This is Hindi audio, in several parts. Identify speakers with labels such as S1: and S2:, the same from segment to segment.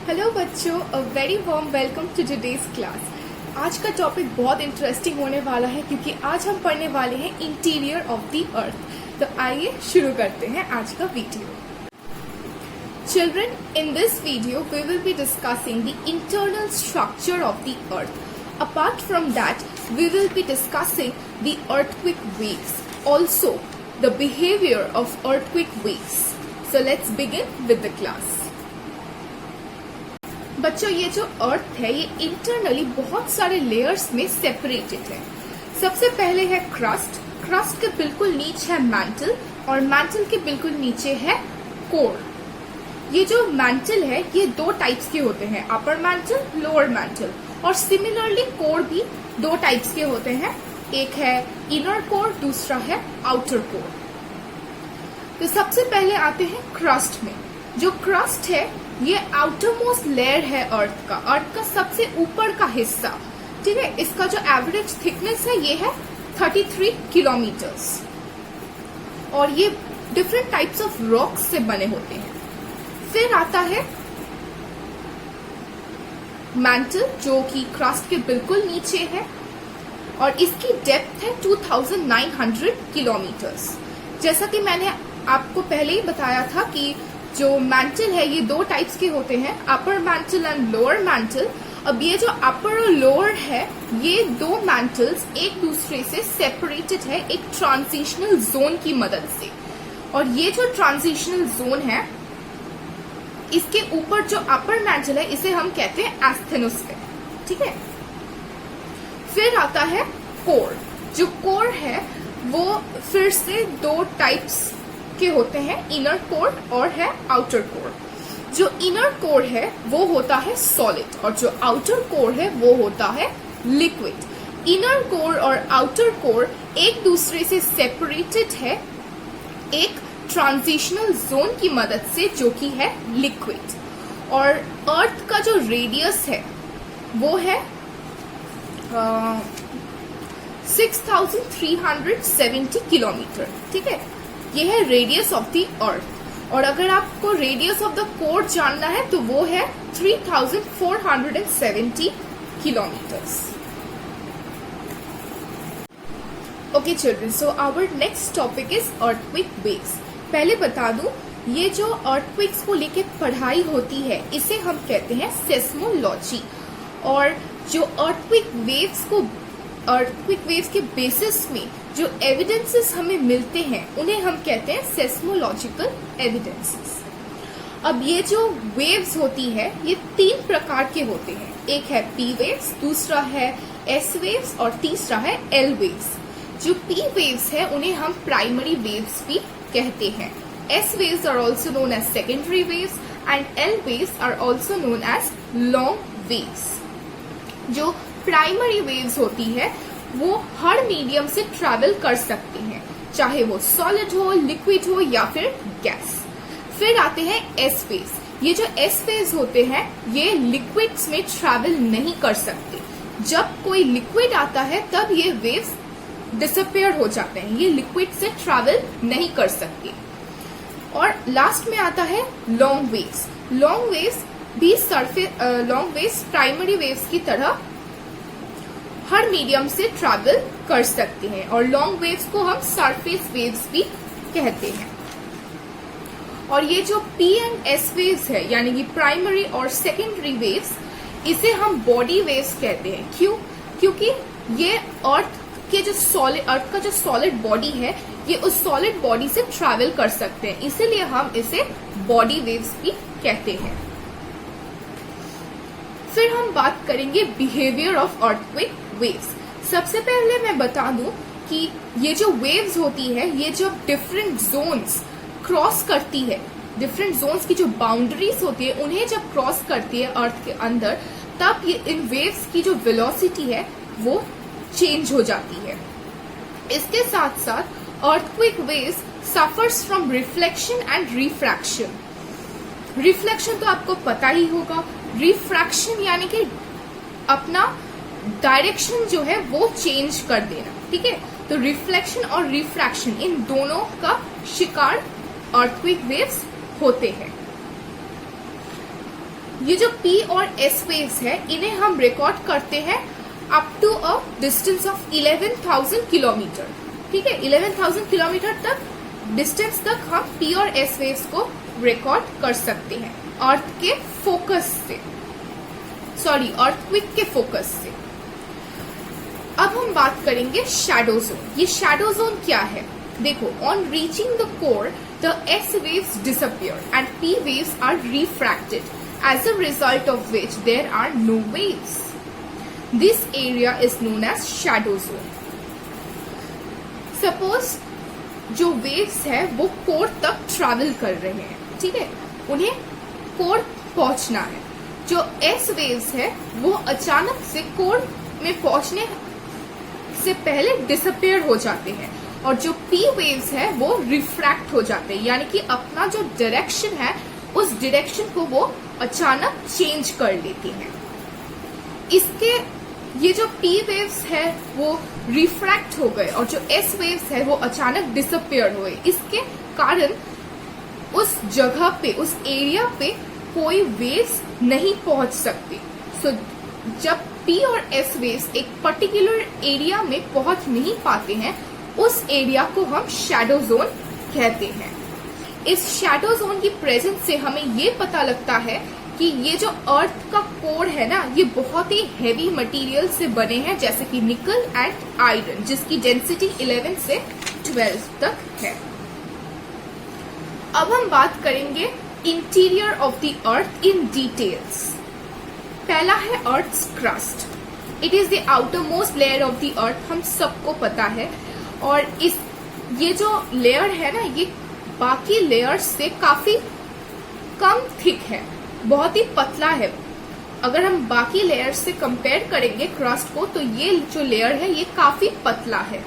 S1: हेलो बच्चों, a very warm welcome to today's class. आज का टॉपिक बहुत इंटरेस्टिंग होने वाला है क्योंकि आज हम पढ़ने वाले हैं इंटीरियर ऑफ द अर्थ। तो आइए शुरू करते हैं आज का video. Children, in this video we will be discussing the internal structure of the earth. Apart from that, we will be discussing the earthquake waves, also the behavior of earthquake waves. So let's begin with the class. बच्चों, ये जो अर्थ है ये इंटरनली बहुत सारे लेयर्स में सेपरेटेड है। सबसे पहले है क्रस्ट। क्रस्ट के बिल्कुल नीचे है मैंटल और मैंटल के बिल्कुल नीचे है कोर। ये जो मैंटल है ये दो टाइप्स के होते हैं, अपर मैंटल, लोअर मैंटल। और सिमिलरली कोर भी दो टाइप्स के होते हैं, एक है इनर कोर, दूसरा है आउटर कोर। तो सबसे पहले आते हैं क्रस्ट में। जो क्रस्ट है ये आउटर मोस्ट लेयर है अर्थ का सबसे ऊपर का हिस्सा। ठीक है, इसका जो एवरेज थिकनेस है ये है 33 किलोमीटर्स और ये डिफरेंट टाइप्स ऑफ रॉक्स से बने होते हैं। फिर आता है मैंटल जो कि क्रस्ट के बिल्कुल नीचे है और इसकी डेप्थ है 2900 किलोमीटर्स। जैसा कि मैंने आपको पहले ही बताया था कि जो मैंटल है ये दो टाइप्स के होते हैं, upper mantle and lower mental. अब ये जो अपर और लोअर है ये दो मैंटल्स एक दूसरे से सेपरेटेड है एक ट्रांजिशनल जोन की मदद से। और ये जो ट्रांजिशनल जोन है इसके ऊपर जो अपर मैंटल है इसे हम कहते हैं एस्थेनोस्फेयर। ठीक है, फिर आता है कोर। जो कोर है वो फिर से दो टाइप्स के होते हैं, इनर कोर और है आउटर कोर। जो इनर कोर है वो होता है सॉलिड और जो आउटर कोर है वो होता है लिक्विड। इनर कोर और आउटर कोर एक दूसरे से सेपरेटेड है एक ट्रांजिशनल जोन की मदद से जो कि है लिक्विड। और अर्थ का जो रेडियस है वो है 6370 किलोमीटर। ठीक है, ये है रेडियस ऑफ द अर्थ। और अगर आपको रेडियस ऑफ द कोर जानना है तो वो है 3470 kilometres. Okay children, so our next topic is earthquake waves. पहले बता दूं, ये जो अर्थक्वेक्स को लेके पढ़ाई होती है इसे हम कहते हैं सेस्मोलॉजी। और जो अर्थक्वेक वेव्स के बेसिस में जो एविडेंसेस हमें मिलते हैं उन्हें हम कहते हैं सेस्मोलॉजिकल एविडेंसेस। अब ये जो वेव्स होती है ये तीन प्रकार के होते हैं, एक है पी वेव्स, दूसरा है एस वेव्स और तीसरा है एल वेव्स। जो पी वेव्स है उन्हें हम प्राइमरी वेव्स भी कहते हैं। S waves are also known as secondary waves and L waves are also known as long waves. जो प्राइमरी वेव्स होती है वो हर मीडियम से ट्रैवल कर सकती हैं, चाहे वो सॉलिड हो, लिक्विड हो या फिर गैस। फिर आते हैं एस वेव्स। ये जो एस वेव्स होते हैं ये लिक्विड्स में ट्रैवल नहीं कर सकते। जब कोई लिक्विड आता है तब ये वेव्स डिसअपियर हो जाते हैं, ये लिक्विड से ट्रैवल नहीं कर सकते। और लास्ट में आता है long waves. Long waves primary waves की तरह हर मीडियम से ट्रैवल कर सकते हैं और लॉन्ग वेव्स को हम सरफेस वेव्स भी कहते हैं। और ये जो पी एंड एस वेव्स है यानी कि प्राइमरी और सेकेंडरी वेव्स, इसे हम बॉडी वेव्स कहते हैं। क्यों? क्योंकि ये अर्थ का जो सॉलिड बॉडी है ये उस सॉलिड बॉडी से ट्रैवल कर सकते हैं, इसीलिए हम इसे बॉडी वेव्स भी कहते हैं। फिर हम बात करेंगे बिहेवियर ऑफ अर्थक्वेक वेव्स। सबसे पहले मैं बता दूं कि ये जो वेव्स होती है ये जब डिफरेंट जोन्स क्रॉस करती है, डिफरेंट जोन्स की जो बाउंड्रीज होती है उन्हें जब क्रॉस करती है अर्थ के अंदर, तब ये इन वेव्स की जो वेलोसिटी है वो चेंज हो जाती है। इसके साथ साथ earthquake waves suffers from reflection and refraction. Reflection तो आपको पता ही होगा, रिफ्रैक्शन यानी कि अपना डायरेक्शन जो है वो चेंज कर देना। ठीक है, तो रिफ्लेक्शन और रिफ्रैक्शन इन दोनों का शिकार अर्थक्वेक वेव्स होते हैं। ये जो P और S वेव्स है इन्हें हम रिकॉर्ड करते हैं up to a distance of 11,000 kilometre. ठीक है, 11,000 किलोमीटर तक डिस्टेंस तक हम P और S वेव्स को रिकॉर्ड कर सकते हैं अर्थ के फोकस से, सॉरी अर्थक्वेक के फोकस से। अब हम बात करेंगे शैडो जोन। ये शैडो जोन क्या है? देखो, on reaching the core the S waves disappear and P waves are refracted, as a result of which there are no waves. This area is known as shadow zone. Suppose जो वेव्स है वो कोर तक ट्रैवल कर रहे हैं, ठीक है, उन्हें कोर पहुंचना है। जो S वेव्स है वो अचानक से कोर में पहुंचने से पहले डिसअपियर हो जाते हैं और जो P वेव्स है वो रिफ्रैक्ट हो जाते हैं, यानी कि अपना जो डायरेक्शन है उस डायरेक्शन को वो अचानक चेंज कर लेती हैं। इसके ये जो P वेव्स है वो रिफ्रैक्ट हो गए और जो S वेव्स है वो अचानक डिसअपियर हुए। इसके कारण उस जगह पे, उस एरिया पे कोई वेव्स नहीं पहुंच सकती। सो जब P और S वेव्स एक पर्टिकुलर एरिया में पहुंच नहीं पाते हैं, उस एरिया को हम शैडो जोन कहते हैं। इस शैडो जोन की प्रेजेंस से हमें ये पता लगता है कि ये जो अर्थ का कोर है ना, ये बहुत ही हेवी मटेरियल से बने हैं, जैसे कि निकल एंड आयरन, जिसकी डेंसिटी 11 से 12 तक है। अब हम बात करेंगे interior of the earth in details. पहला है earth's crust. It is the outer most layer of the earth, हम सबको पता है। और ये जो लेयर है ना, ये बाकी लेयर्स से काफी कम थिक है, बहुत ही पतला है। अगर हम बाकी लेयर्स से कंपेयर करेंगे क्रस्ट को, तो ये जो लेयर है ये काफी पतला है।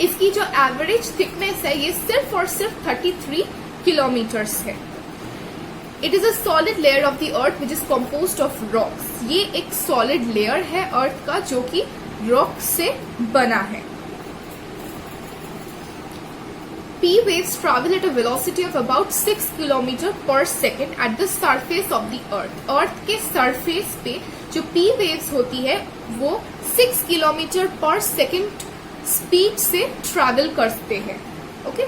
S1: इसकी जो एवरेज थिकनेस है ये सिर्फ और सिर्फ 33 किलोमीटर्स है। It is a solid layer of the earth which is composed of rocks. ये एक सॉलिड लेयर है अर्थ का जो कि रॉक से बना है। P waves travel at a velocity of about 6 km per second at the surface of the earth. अर्थ के सरफेस पे जो P waves होती है वो 6 km per second स्पीड से ट्रैवल करते हैं, ओके।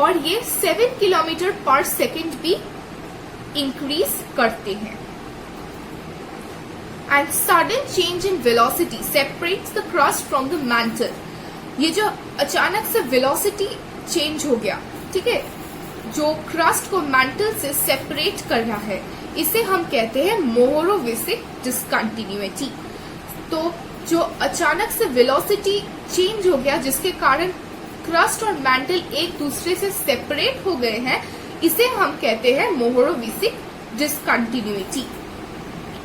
S1: और ये 7 km per second भी इंक्रीज करते हैं। And sudden change in velocity separates the crust from the mantle. ये जो अचानक से वेलोसिटी चेंज हो गया, ठीक है, जो क्रस्ट को मैंटल से सेपरेट कर रहा है, इसे हम कहते हैं मोहोरोविसिक डिसकंटिन्यूटी। तो जो अचानक से वेलोसिटी चेंज हो गया जिसके कारण क्रस्ट और मैंटल एक दूसरे से सेपरेट हो गए हैं, इसे हम कहते हैं मोहोरोविसिक डिसकंटिन्यूटी।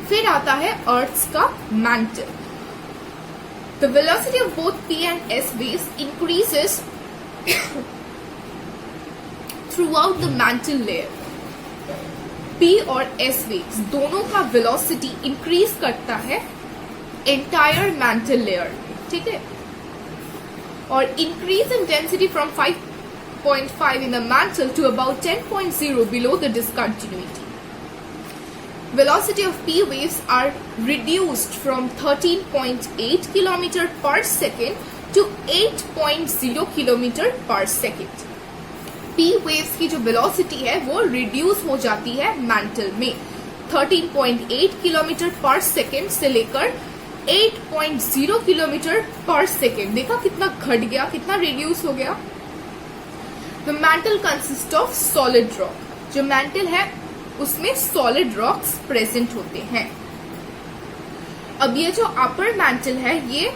S1: फिर आता है अर्थ्स का mental. The velocity of both P and S waves increases throughout the mantle layer. P और S waves दोनों का velocity increase करता है entire mantle layer, ठीक है, और increase in density from 5.5 in the mantle to about 10.0 below the discontinuity. Velocity of P waves are reduced from 13.8 km per second to 8.0 km per second. P waves की जो velocity है वो reduce हो जाती है mantle में 13.8 km per second से लेकर 8.0 km per second। देखा कितना घट गया, कितना reduce हो गया। The mantle consists of solid rock. जो mantle है उसमें सॉलिड रॉक्स प्रेजेंट होते हैं। अब ये जो अपर मैंटल है ये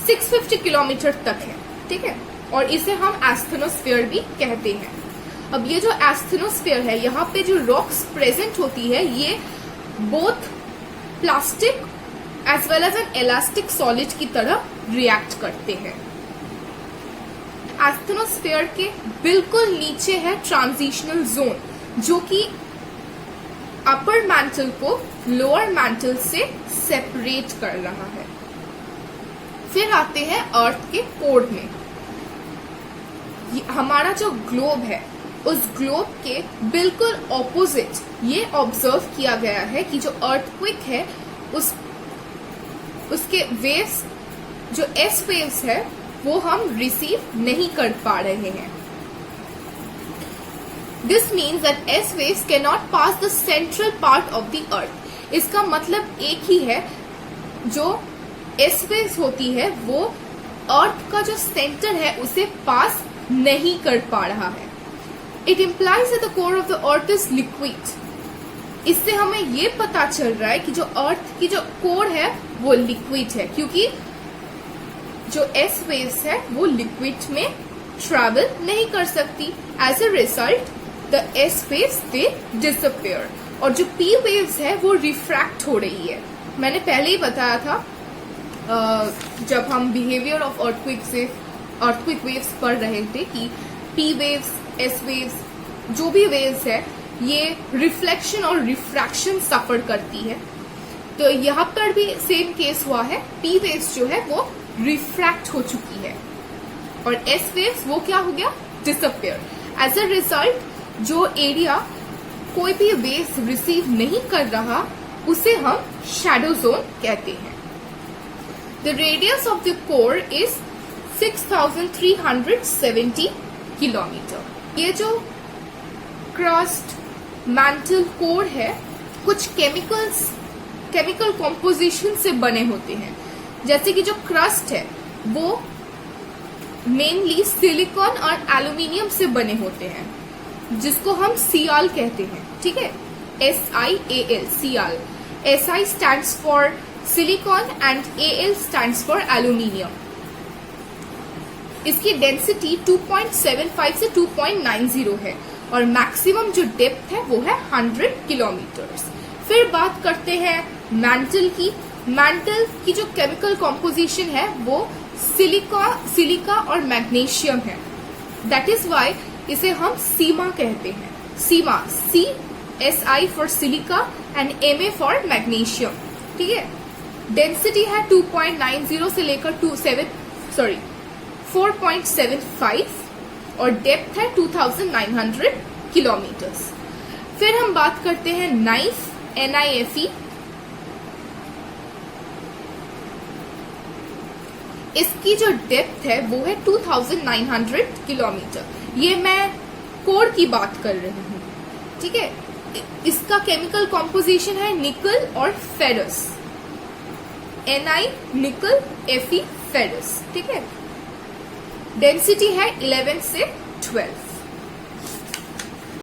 S1: 650 किलोमीटर तक है, ठीक है, और इसे हम एस्थेनोस्फीयर भी कहते हैं। अब ये जो एस्थेनोस्फीयर है, यहाँ पे जो रॉक्स प्रेजेंट होती है ये both plastic as well as an elastic solid की तरह रिएक्ट करते हैं। एस्थेनोस्फीयर के बिल्कुल नीचे है ट्रांजिशनल जोन, जो कि अपर मैंटल को लोअर मैंटल से सेपरेट कर रहा है। फिर आते हैं अर्थ के कोर में। हमारा जो ग्लोब है उस ग्लोब के बिल्कुल ऑपोजिट ये ऑब्जर्व किया गया है कि जो अर्थक्वेक है उसके वेव्स, जो एस वेव्स है, वो हम रिसीव नहीं कर पा रहे हैं। This means that S waves can not pass the central part of the अर्थ। इसका मतलब एक ही है, जो एस वेव्स होती है वो अर्थ का जो सेंटर है उसे पास नहीं कर पा रहा है। It implies that the core of the earth is liquid. इससे हमें ये पता चल रहा है कि जो अर्थ की जो कोर है वो लिक्विड है, क्योंकि जो एस वेव्स है वो लिक्विड में ट्रैवल नहीं कर सकती। As a result the S waves they disappear, और जो पी वेव्स है वो रिफ्रैक्ट हो रही है। मैंने पहले ही बताया था जब हम बिहेवियर ऑफ अर्थक्वेक वेव्स पढ़ रहे थे कि पी वेव्स, एस वेव्स, जो भी वेव्स है ये रिफ्लेक्शन और रिफ्रैक्शन सफर करती है। तो यहाँ पर भी सेम केस हुआ है, पी वेव्स जो है वो रिफ्रैक्ट हो चुकी है और एस वेव्स वो क्या हो गया, डिसअपियर। एज अ रिजल्ट जो एरिया कोई भी वेव्स रिसीव नहीं कर रहा उसे हम शैडो जोन कहते हैं। The radius of the core is 6370 kilometre. ये जो क्रस्ट, मैंटल, कोर है कुछ केमिकल कॉम्पोजिशन से बने होते हैं। जैसे कि जो क्रस्ट है वो मेनली सिलिकॉन और एल्यूमिनियम से बने होते हैं, जिसको हम सियाल कहते हैं। ठीक है, SiAl, sial. Si stands for silicon and Al stands for aluminium। इसकी डेंसिटी 2.75 से 2.90 है और मैक्सिमम जो डेप्थ है वो है 100 किलोमीटर्स। फिर बात करते हैं मैंटल की। मैंटल की जो केमिकल कॉम्पोजिशन है वो सिलिका और मैग्नीशियम है। दैट इज वाई इसे हम सीमा कहते हैं। सीमा, Si for silica and Ma for magnesium. ठीक है, डेंसिटी है 2.90 से लेकर 4.75 और डेप्थ है 2900 किलोमीटर्स। फिर हम बात करते हैं नाइफ, NIFE। इसकी जो डेप्थ है वो है 2900 किलोमीटर। ये मैं कोर की बात कर रही हूँ। ठीक है, इसका केमिकल कॉम्पोजिशन है निकल और फेरस। Ni निकल, Fe फेरस। ठीक है, डेंसिटी है 11 से 12।